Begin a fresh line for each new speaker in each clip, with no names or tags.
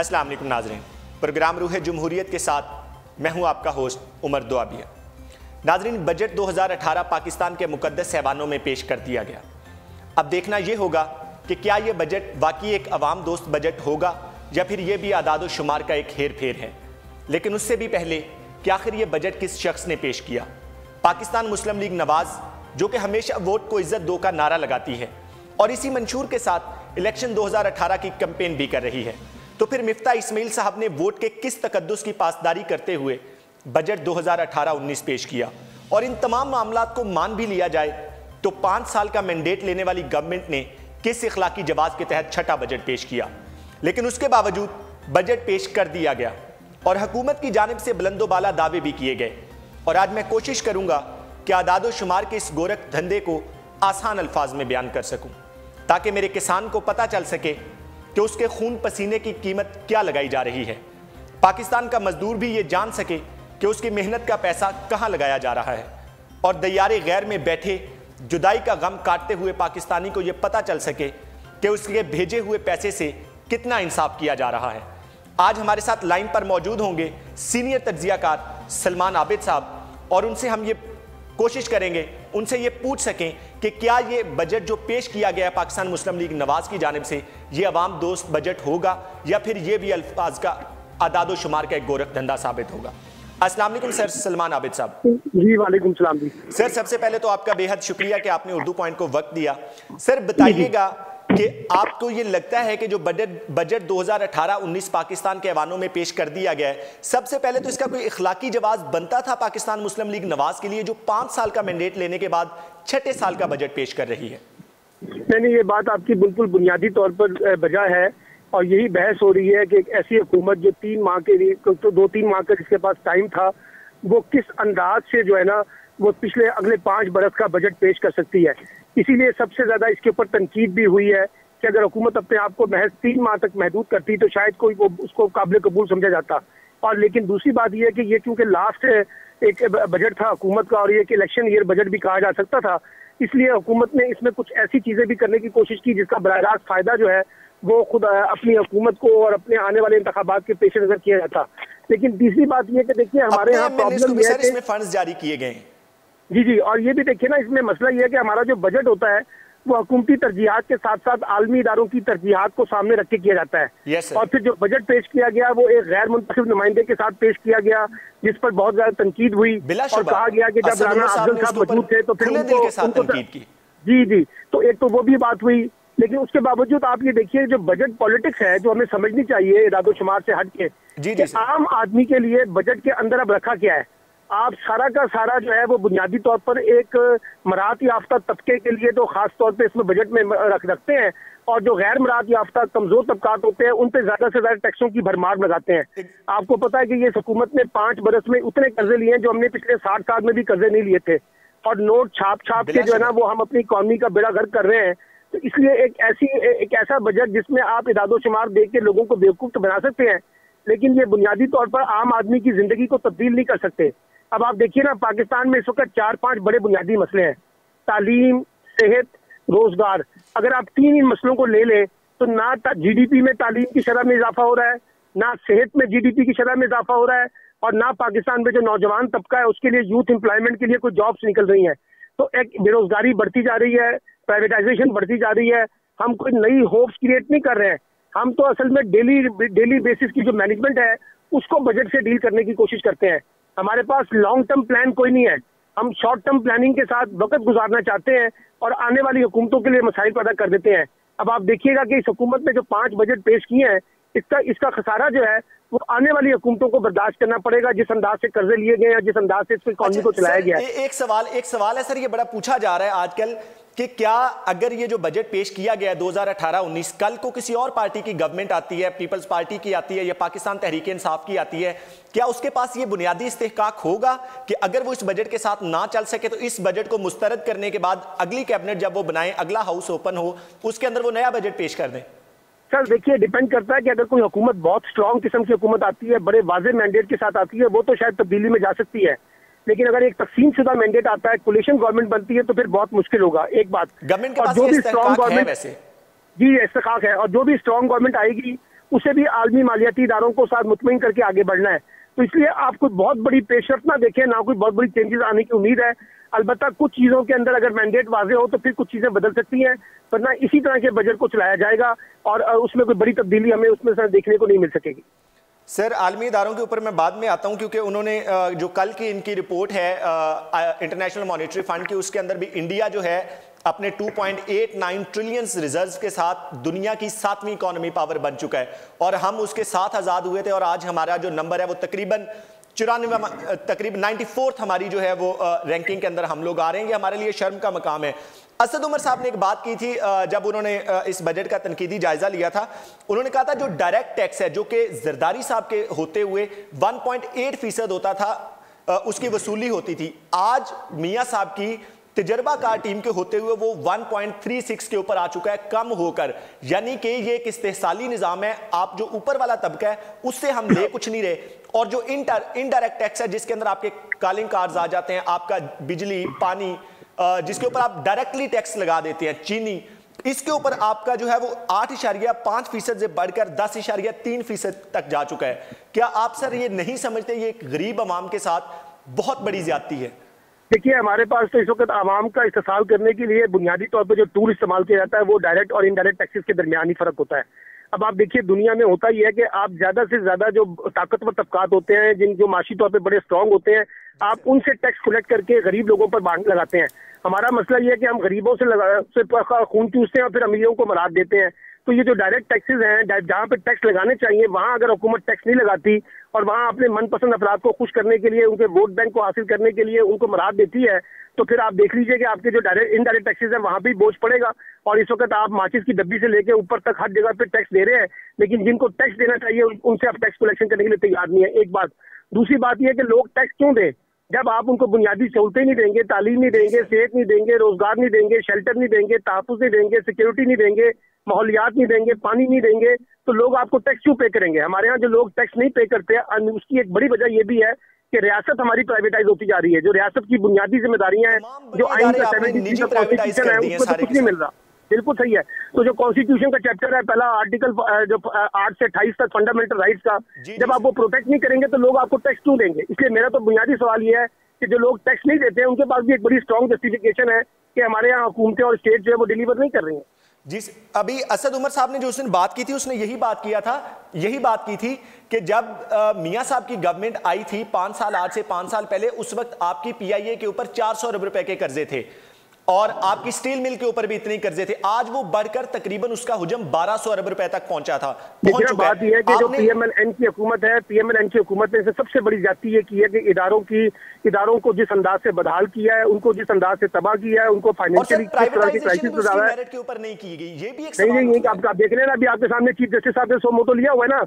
अस्सलाम वालेकुम नाज़रीन, प्रोग्राम रूह जमहूरियत के साथ मैं हूं आपका होस्ट उमर दुआबिया। नाज़रीन, बजट 2018 पाकिस्तान के मुकद्दस ऐवानों में पेश कर दिया गया। अब देखना यह होगा कि क्या यह बजट वाकई एक अवाम दोस्त बजट होगा या फिर यह भी आदाद व शुमार का एक हेर फेर है। लेकिन उससे भी पहले कि आखिर यह बजट किस शख्स ने पेश किया। पाकिस्तान मुस्लिम लीग नवाज, जो कि हमेशा वोट को इज्जत दो का नारा लगाती है और इसी मंशूर के साथ इलेक्शन 2018 की कैंपेन भी कर रही है, तो फिर मिफ्ता इस्माइल साहब ने वोट के किस तकद्दुस की पासदारी करते हुए बजट 2018-19 पेश किया। और इन तमाम मामलात को मान भी लिया जाए तो 5 साल का मैंडेट लेने वाली गवर्नमेंट ने किस इखलाकी जवाब के तहत छठा बजट पेश किया। लेकिन उसके बावजूद बजट पेश कर दिया गया और हुकूमत की जानिब से बुलंदोबाला दावे भी किए गए। और आज मैं कोशिश करूंगा कि आदाद शुमार के इस गोरख धंधे को आसान अल्फाज में बयान कर सकूं, ताकि मेरे किसान को पता चल सके कि उसके खून पसीने की कीमत क्या लगाई जा रही है। पाकिस्तान का मजदूर भी ये जान सके कि उसकी मेहनत का पैसा कहां लगाया जा रहा है। और दयारे गैर में बैठे जुदाई का गम काटते हुए पाकिस्तानी को यह पता चल सके कि उसके भेजे हुए पैसे से कितना इंसाफ किया जा रहा है। आज हमारे साथ लाइन पर मौजूद होंगे सीनियर तज्जियाकार सलमान आबिद साहब, और उनसे हम ये कोशिश करेंगे, उनसे ये पूछ सकें कि क्या ये बजट जो पेश किया गया है पाकिस्तान मुस्लिम लीग नवाज की जानिब से, ये अवाम दोस्त बजट होगा या फिर ये भी अल्फाज का आदाद शुमार का एक गोरख धंधा साबित होगा। अस्सलाम वालेकुम सर सलमान आबिद साहब।
जी वालेकुम सलाम जी।
सर, सबसे पहले तो आपका बेहद शुक्रिया कि आपने उर्दू पॉइंट को वक्त दिया। सर, बताइएगा कि आपको ये लगता है कि जो बजट 2018-19 पाकिस्तान के ऐवानों में पेश कर दिया गया है, सबसे पहले तो इसका कोई इखलाकी जवाब बनता था पाकिस्तान मुस्लिम लीग नवाज के लिए, जो 5 साल का मैंडेट लेने के बाद छठे साल का बजट पेश कर रही है?
नहीं, ये बात आपकी बिल्कुल बुनियादी तौर पर वजह है और यही बहस हो रही है कि एक ऐसी हुकूमत जो 3 माह के लिए, तो 2-3 माह का जिसके पास टाइम था, वो किस अंदाज से जो है ना वो पिछले अगले 5 बरस का बजट पेश कर सकती है। इसीलिए सबसे ज्यादा इसके ऊपर तनकीद भी हुई है कि अगर हुकूमत अपने आप को महज 3 माह तक महदूद करती तो शायद कोई वो उसको काबिल कबूल समझा जाता। और लेकिन दूसरी बात यह है कि ये क्योंकि लास्ट एक बजट था हुकूमत का और ये कि इलेक्शन ईयर बजट भी कहा जा सकता था, इसलिए हुकूमत ने इसमें कुछ ऐसी चीजें भी करने की कोशिश की जिसका बराह रास्त फायदा जो है वो खुद अपनी हुकूमत को और अपने आने वाले इंतखाबात के पेश नजर किया जाता। लेकिन तीसरी बात यह कि देखिए हमारे यहाँ प्रॉब्लम यह है कि
इसमें फंड्स जारी किए गए हैं।
जी, और ये भी देखिए ना, इसमें मसला ये है कि हमारा जो बजट होता है वो हुकूमती तरजीहात के साथ साथ आलमी इदारों की तरजीहात को सामने रख के किया जाता है। और फिर जो बजट पेश किया गया वो एक गैर मुंतखब नुमाइंदे के साथ पेश किया गया, जिस पर बहुत ज्यादा तनकीद हुई और कहा गया कि जब राना अफजल साहब मौजूद थे तो फिर उनको तनकीद की। जी, तो एक तो वो भी बात हुई, लेकिन उसके बावजूद आप ये देखिए जो बजट पॉलिटिक्स है जो हमें समझनी चाहिए इरादो शुमार से हट के, आम आदमी के लिए बजट के अंदर अब रखा क्या है। आप सारा का सारा जो है वो बुनियादी तौर पर एक मराहत याफ्ता तबके के लिए तो खास तौर पे इसमें बजट में रखते हैं, और जो गैर मराहत याफ्ता कमजोर तबकात होते हैं उन पे ज्यादा से ज्यादा टैक्सों की भरमार लगाते हैं। आपको पता है कि ये हुकूमत ने 5 बरस में उतने कर्जे लिए हैं जो हमने पिछले 60 साल में भी कर्जे नहीं लिए थे, और नोट छाप के जो है ना वो हम अपनी इकॉनमी का बेड़ा गर्क कर रहे हैं। तो इसलिए एक ऐसा बजट जिसमें आप इदादो शुमार देख के लोगों को बेवकूफ तो बना सकते हैं, लेकिन ये बुनियादी तौर पर आम आदमी की जिंदगी को तब्दील नहीं कर सकते। अब आप देखिए ना, पाकिस्तान में इस वक्त 4-5 बड़े बुनियादी मसले हैं, तालीम, सेहत, रोजगार। अगर आप 3 इन मसलों को ले लें तो ना जीडीपी में तालीम की शरह में इजाफा हो रहा है, ना सेहत में जीडीपी की शरह में इजाफा हो रहा है, और ना पाकिस्तान में जो नौजवान तबका है उसके लिए यूथ एम्प्लॉयमेंट के लिए कोई जॉब्स निकल रही हैं। तो एक बेरोजगारी बढ़ती जा रही है, प्राइवेटाइजेशन बढ़ती जा रही है। हम कोई नई होप्स क्रिएट नहीं कर रहे हैं, हम तो असल में डेली बेसिस की जो मैनेजमेंट है उसको बजट से डील करने की कोशिश करते हैं। हमारे पास लॉन्ग टर्म प्लान कोई नहीं है, हम शॉर्ट टर्म प्लानिंग के साथ वक्त गुजारना चाहते हैं और आने वाली हुकूमतों के लिए मसाइल पैदा कर देते हैं। अब आप देखिएगा कि इस हुकूमत ने जो 5 बजट पेश किए हैं, इसका खसारा जो है वो आने वाली हुकूमतों को बर्दाश्त करना पड़ेगा, जिस अंदाज से कर्जे लिए गए हैं, जिस अंदाज से इस इकॉनमी को चलाया गया है।
एक सवाल है सर, ये बड़ा पूछा जा रहा है आजकल कि क्या अगर ये जो बजट पेश किया गया है 2018-19, कल को किसी और पार्टी की गवर्नमेंट आती है, पीपल्स पार्टी की आती है या पाकिस्तान तहरीक इंसाफ की आती है, क्या उसके पास ये बुनियादी इस्तेहकाक होगा कि अगर वो इस बजट के साथ ना चल सके तो इस बजट को मुस्तरद करने के बाद अगली कैबिनेट जब वो बनाए, अगला हाउस ओपन हो, उसके अंदर वो नया बजट पेश कर दें?
सर देखिए, डिपेंड करता है कि अगर कोई हुकूमत बहुत स्ट्रॉन्ग किस्म की हुकूमत आती है, बड़े वाजे मैंडेट के साथ आती है, वो तो शायद तब्दीली में जा सकती है। लेकिन अगर एक तकसीम शुदा मैंडेट आता है, कोलिशन गवर्नमेंट बनती है, तो फिर बहुत मुश्किल होगा। एक बात,
गवर्नमेंट के पास जो भी स्ट्रॉन्ग गवर्नमेंट
जी इस्तेकाक है, और जो भी स्ट्रॉन्ग गवर्नमेंट आएगी उसे भी आलमी मालियाती इदारों को साथ मुतमईन करके आगे बढ़ना है। तो इसलिए आप कोई बहुत बड़ी पेशरफ ना देखें, ना कोई बहुत बड़ी चेंजेस आने की उम्मीद है। अलबत्ता कुछ चीजों के अंदर अगर मैंडेट वाजे हो तो फिर कुछ चीजें बदल सकती हैं, वरना इसी तरह के बजट को चलाया जाएगा और उसमें कोई बड़ी तब्दीली हमें उसमें से देखने को नहीं मिल सकेगी।
सर, आलमी इदारों के ऊपर मैं बाद में आता हूं, क्योंकि उन्होंने जो कल की इनकी रिपोर्ट है इंटरनेशनल मॉनेटरी फंड की, उसके अंदर भी इंडिया जो है अपने 2.89 ट्रिलियन रिजर्व्स के साथ दुनिया की 7वीं इकोनॉमी पावर बन चुका है और हम उसके साथ आज़ाद हुए थे और आज हमारा जो नंबर है वो तकरीबन 94th हमारी जो है वो रैंकिंग के अंदर हम लोग आ रहे हैं। ये हमारे लिए शर्म का मकाम है। असद उमर साहब ने एक बात की थी जब उन्होंने इस बजट का तनकीदी जायजा लिया था। उन्होंने कहा था जो डायरेक्ट टैक्स है जो कि जरदारी साहब के होते हुए 1.8% होता था, उसकी वसूली होती थी, आज मियां साहब की तजर्बाकार टीम के होते हुए वो 1.36 के ऊपर आ चुका है, कम होकर। यानी कि ये एक इस्तेहसाली निजाम है। आप जो ऊपर वाला तबका है उससे हम ले कुछ नहीं रहे, और जो इनडायरेक्ट टैक्स है जिसके अंदर आपके कॉलिंग कार्ड्स आ जाते हैं, आपका बिजली पानी जिसके ऊपर आप डायरेक्टली टैक्स लगा देते हैं, चीनी, इसके ऊपर आपका जो है वो 8.5% से बढ़कर 10.3% तक जा चुका है। क्या आप सर ये नहीं समझते ये एक गरीब आवाम के साथ बहुत बड़ी ज्यादती है?
देखिए, हमारे पास तो इस वक्त आवाम का इस्तेसाल करने के लिए बुनियादी तौर पर जो टूल इस्तेमाल किया जाता है वो डायरेक्ट और इनडायरेक्ट टैक्सेस के दरमियान ही फर्क होता है। अब आप देखिए, दुनिया में होता ही है कि आप ज्यादा से ज्यादा जो ताकतवर तबकात होते हैं, जिन जो माशी तौर पे बड़े स्ट्रांग होते हैं, आप उनसे टैक्स कलेक्ट करके गरीब लोगों पर बांट लगाते हैं। हमारा मसला ये है कि हम गरीबों से खून चूसते हैं और फिर अमीरों को मराद देते हैं। तो ये जो डायरेक्ट टैक्सेस हैं, जहाँ पे टैक्स लगाने चाहिए वहां अगर हुकूमत टैक्स नहीं लगाती और वहां अपने मनपसंद अफराद को खुश करने के लिए, उनके वोट बैंक को हासिल करने के लिए उनको मराद देती है, तो फिर आप देख लीजिए कि आपके जो डायरेक्ट इनडायरेक्ट टैक्सेस है वहां भी बोझ पड़ेगा। और इस वक्त आप माचिस की डब्बी से लेके ऊपर तक हर जगह पे टैक्स दे रहे हैं, लेकिन जिनको टैक्स देना चाहिए उनसे आप टैक्स कलेक्शन करने के लिए तैयार नहीं है। एक बात। दूसरी बात यह है कि लोग टैक्स क्यों दें जब आप उनको बुनियादी सहूलतें नहीं देंगे, तालीम नहीं देंगे, सेहत नहीं देंगे, रोजगार नहीं देंगे, शेल्टर नहीं देंगे, तहफ़्फ़ुज़ नहीं देंगे, सिक्योरिटी नहीं देंगे, माहौलियात नहीं देंगे, पानी नहीं देंगे, तो लोग आपको टैक्स क्यों पे करेंगे? हमारे यहाँ जो लोग टैक्स नहीं पे करते हैं, उसकी एक बड़ी वजह यह भी है कि रियासत हमारी प्राइवेटाइज होती जा रही है। जो रियासत की बुनियादी जिम्मेदारियां हैं, जो आइन का 73 कॉन्स्टिट्यूशन है, उसको तो कुछ नहीं मिल रहा। बिल्कुल सही है। तो जो कॉन्स्टिट्यूशन का चैप्टर है, पहला आर्टिकल जो 8 से 28 तक फंडामेंटल राइट्स का, जब आप वो प्रोटेक्ट नहीं करेंगे तो लोग आपको टैक्स क्यों देंगे? इसलिए मेरा तो बुनियादी सवाल ये है कि जो लोग टैक्स नहीं देते हैं उनके पास भी एक बड़ी स्ट्रॉन्ग जस्टिफिकेशन है कि हमारे यहाँ हुकूमतें और स्टेट जो है वो डिलीवर नहीं कर रही हैं।
जी, अभी असद उमर साहब ने जो उसने बात की थी, उसने यही बात की थी कि जब मियां साहब की गवर्नमेंट आई थी 5 साल, आज से 5 साल पहले, उस वक्त आपकी पीआईए के ऊपर 400 अरब रुपए के कर्जे थे और आपकी स्टील मिल के ऊपर भी इतने कर्जे थे। आज वो बढ़कर तकरीबन उसका हुजम 1200 अरब रुपए तक पहुंचा था।
बात यह है कि जो पीएमएलएन की हुकूमत है, पीएमएलएन की हुकूमत ने सबसे बड़ी ज्यादती ये की है कि इदारों को जिस अंदाज से बदहाल किया है, उनको जिस अंदाज से तबाह किया है, उनको फाइनेंशियली क्राइसिस में डाला है,
के ऊपर नहीं की गई। ये भी एक
नहीं, आप देख रहे हैं ना, अभी आपके सामने चीफ जस्टिस साहब ने सो मोटो लिया हुआ है ना,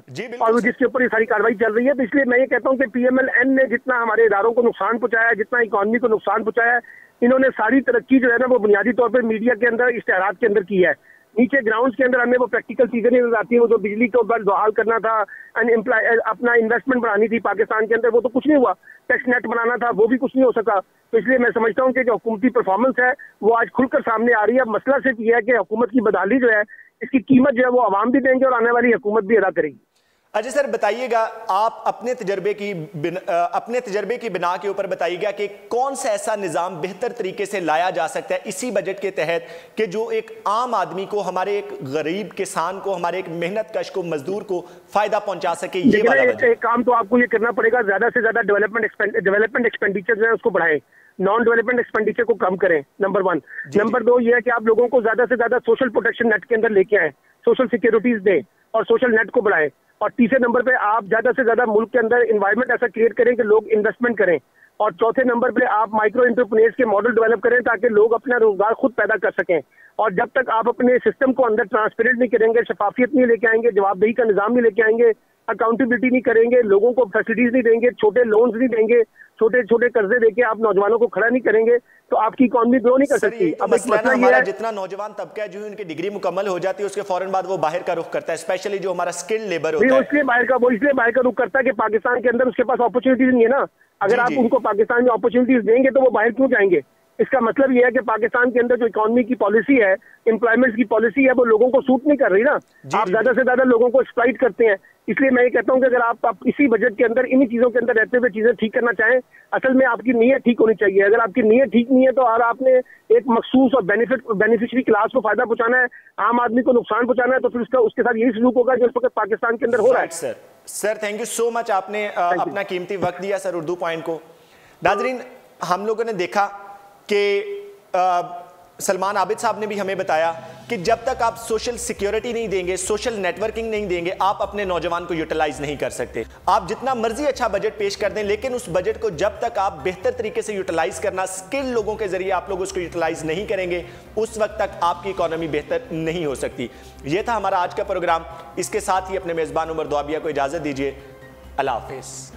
और जिसके ऊपर ये सारी कार्रवाई चल रही है। तो इसलिए मैं ये कहता हूँ कि पीएमएलएन ने जितना हमारे इदारों को नुकसान पहुंचाया है, जितना इकोनॉमी को नुकसान पहुंचाया है, इन्होंने सारी तरक्की जो है ना वो बुनियादी तौर पर मीडिया के अंदर, इश्तेहारात के अंदर की है। नीचे ग्राउंड के अंदर हमें वो प्रैक्टिकल चीजें नहीं नजर आती है। वो जो बिजली को बहाल करना था, अपना इन्वेस्टमेंट बढ़ानी थी पाकिस्तान के अंदर, वो तो कुछ नहीं हुआ। टैक्स नेट बनाना था, वो भी कुछ नहीं हो सका। तो इसलिए मैं समझता हूँ कि जो हुकूमती परफॉर्मेंस है वो आज खुलकर सामने आ रही है। मसला सिर्फ ये है कि हुकूमत की बदहाली जो है, इसकी कीमत जो है वो आवाम भी देंगे और आने वाली हुकूमत भी अदा करेगी।
अच्छा सर, बताइएगा आप अपने तजर्बे की बिना के ऊपर बताइएगा कि कौन सा ऐसा निज़ाम बेहतर तरीके से लाया जा सकता है इसी बजट के तहत कि जो एक आम आदमी को, हमारे एक गरीब किसान को, हमारे एक मेहनत कश को, मजदूर को फायदा पहुंचा सके। ये वाला
एक काम तो आपको ये करना पड़ेगा, ज्यादा से ज्यादा डेवलपमेंट एक्सपेंडिचर जो है उसको बढ़ाएं, नॉन डेवलपमेंट एक्सपेंडिचर को कम करें, नंबर 1। नंबर 2 ये है कि आप लोगों को ज्यादा से ज्यादा सोशल प्रोटेक्शन नेट के अंदर लेके आए, सोशल सिक्योरिटीज दें और सोशल नेट को बढ़ाएं। और तीसरे नंबर पे आप ज्यादा से ज्यादा मुल्क के अंदर एनवायरनमेंट ऐसा क्रिएट करें कि लोग इन्वेस्टमेंट करें। और चौथे नंबर पे आप माइक्रो एंटरप्रेन्योर्स के मॉडल डेवलप करें ताकि लोग अपना रोजगार खुद पैदा कर सकें। और जब तक आप अपने सिस्टम को अंदर ट्रांसपेरेंट नहीं करेंगे, शफाफियत नहीं लेके आएंगे, जवाबदेही का निजाम नहीं लेके आएंगे, अकाउंटेबिलिटी नहीं करेंगे, लोगों को फैसिलिटीज नहीं देंगे, छोटे लोन्स नहीं देंगे, छोटे छोटे कर्जे देके आप नौजवानों को खड़ा नहीं करेंगे, तो आपकी इकोनॉमी ग्रो नहीं कर सकती।
अब हमारा जितना नौजवान तबका है, जो उनकी डिग्री मुकम्मल हो जाती है उसके फौरन बाद वो बाहर का रुख करता है, स्पेशली जो हमारा स्किल्ड लेबर होता है,
इसलिए बाहर का रुख करता है कि पाकिस्तान के अंदर उसके पास अपॉर्चुनिटीज नहीं है ना। अगर आप उनको पाकिस्तान में अपॉर्चुनिटीज देंगे तो वो बाहर क्यों जाएंगे? इसका मतलब ये है कि पाकिस्तान के अंदर जो इकोनॉमी की पॉलिसी है, एम्प्लॉयमेंट की पॉलिसी है, वो लोगों को सूट नहीं कर रही ना। आप ज्यादा से ज्यादा लोगों को एक्सप्लॉइट करते हैं। इसलिए मैं ये कहता हूं कि अगर आप इसी बजट के अंदर इन्हीं चीजों के अंदर रहते हुए चीजें ठीक करना चाहें, असल में आपकी नीयत ठीक होनी चाहिए। अगर आपकी नीयत ठीक नहीं है तो और आपने एक मखसूस और बेनिफिशियरी क्लास को फायदा पहुंचाना है, आम आदमी को नुकसान पहुंचाना है, तो फिर उसके साथ यही सलूक होगा जो इस वक्त पाकिस्तान के अंदर हो रहा है।
Sir thank you so much, आपने अपना कीमती वक्त दिया सर उर्दू पॉइंट को। नाजरीन, हम लोगों ने देखा कि सलमान आबिद साहब ने भी हमें बताया कि जब तक आप सोशल सिक्योरिटी नहीं देंगे, सोशल नेटवर्किंग नहीं देंगे, आप अपने नौजवान को यूटिलाइज नहीं कर सकते। आप जितना मर्जी अच्छा बजट पेश कर दें, लेकिन उस बजट को जब तक आप बेहतर तरीके से यूटिलाइज करना, स्किल लोगों के जरिए आप लोग उसको यूटिलाइज नहीं करेंगे, उस वक्त तक आपकी इकोनॉमी बेहतर नहीं हो सकती। यह था हमारा आज का प्रोग्राम। इसके साथ ही अपने मेजबान उमर दुआबिया को इजाजत दीजिए। अल्लाह हाफिज।